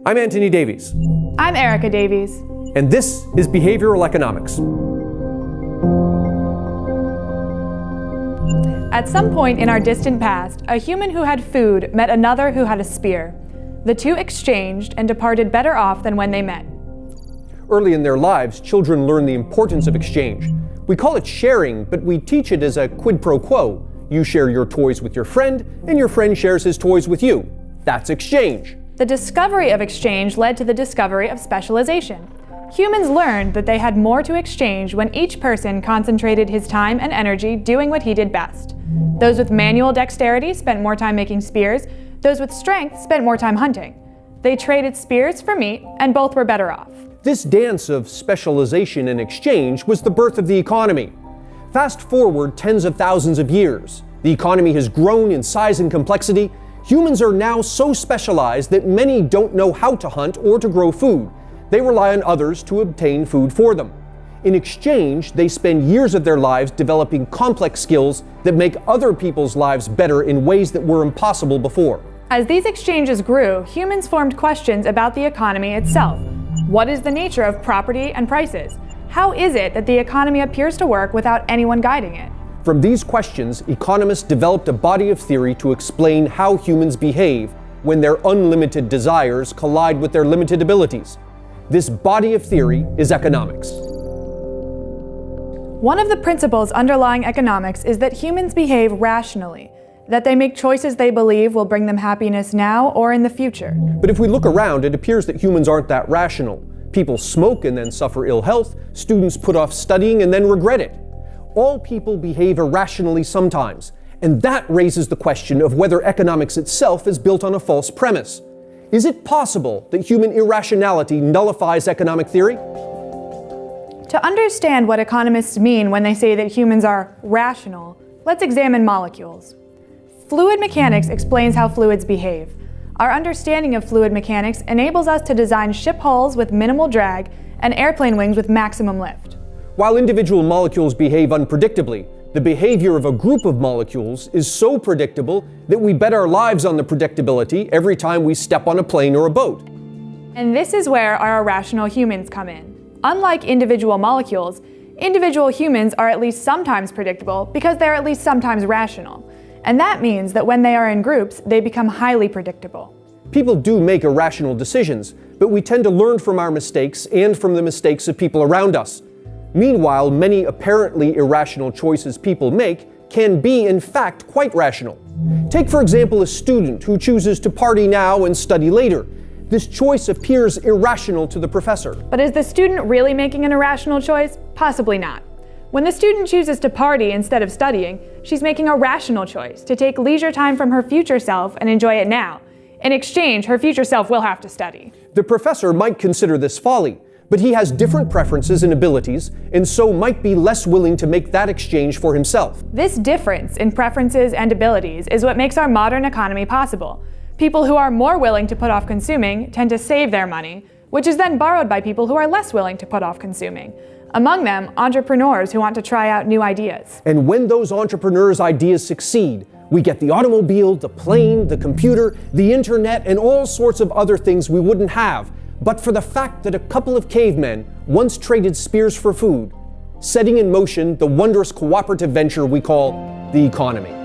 I'm Anthony Davies. I'm Erica Davies. And this is Behavioral Economics. At some point in our distant past, a human who had food met another who had a spear. The two exchanged and departed better off than when they met. Early in their lives, children learn the importance of exchange. We call it sharing, but we teach it as a quid pro quo. You share your toys with your friend, and your friend shares his toys with you. That's exchange. The discovery of exchange led to the discovery of specialization. Humans learned that they had more to exchange when each person concentrated his time and energy doing what he did best. Those with manual dexterity spent more time making spears. Those with strength spent more time hunting. They traded spears for meat, and both were better off. This dance of specialization and exchange was the birth of the economy. Fast forward tens of thousands of years. The economy has grown in size and complexity. Humans are now so specialized that many don't know how to hunt or to grow food. They rely on others to obtain food for them. In exchange, they spend years of their lives developing complex skills that make other people's lives better in ways that were impossible before. As these exchanges grew, humans formed questions about the economy itself. What is the nature of property and prices? How is it that the economy appears to work without anyone guiding it? From these questions, economists developed a body of theory to explain how humans behave when their unlimited desires collide with their limited abilities. This body of theory is economics. One of the principles underlying economics is that humans behave rationally, that they make choices they believe will bring them happiness now or in the future. But if we look around, it appears that humans aren't that rational. People smoke and then suffer ill health. Students put off studying and then regret it. All people behave irrationally sometimes, and that raises the question of whether economics itself is built on a false premise. Is it possible that human irrationality nullifies economic theory? To understand what economists mean when they say that humans are rational, let's examine molecules. Fluid mechanics explains how fluids behave. Our understanding of fluid mechanics enables us to design ship hulls with minimal drag and airplane wings with maximum lift. While individual molecules behave unpredictably, the behavior of a group of molecules is so predictable that we bet our lives on the predictability every time we step on a plane or a boat. And this is where our irrational humans come in. Unlike individual molecules, individual humans are at least sometimes predictable because they're at least sometimes rational. And that means that when they are in groups, they become highly predictable. People do make irrational decisions, but we tend to learn from our mistakes and from the mistakes of people around us. Meanwhile, many apparently irrational choices people make can be, in fact, quite rational. Take, for example, a student who chooses to party now and study later. This choice appears irrational to the professor. But is the student really making an irrational choice? Possibly not. When the student chooses to party instead of studying, she's making a rational choice to take leisure time from her future self and enjoy it now. In exchange, her future self will have to study. The professor might consider this folly, but he has different preferences and abilities, and so might be less willing to make that exchange for himself. This difference in preferences and abilities is what makes our modern economy possible. People who are more willing to put off consuming tend to save their money, which is then borrowed by people who are less willing to put off consuming. Among them, entrepreneurs who want to try out new ideas. And when those entrepreneurs' ideas succeed, we get the automobile, the plane, the computer, the internet, and all sorts of other things we wouldn't have, but for the fact that a couple of cavemen once traded spears for food, setting in motion the wondrous cooperative venture we call the economy.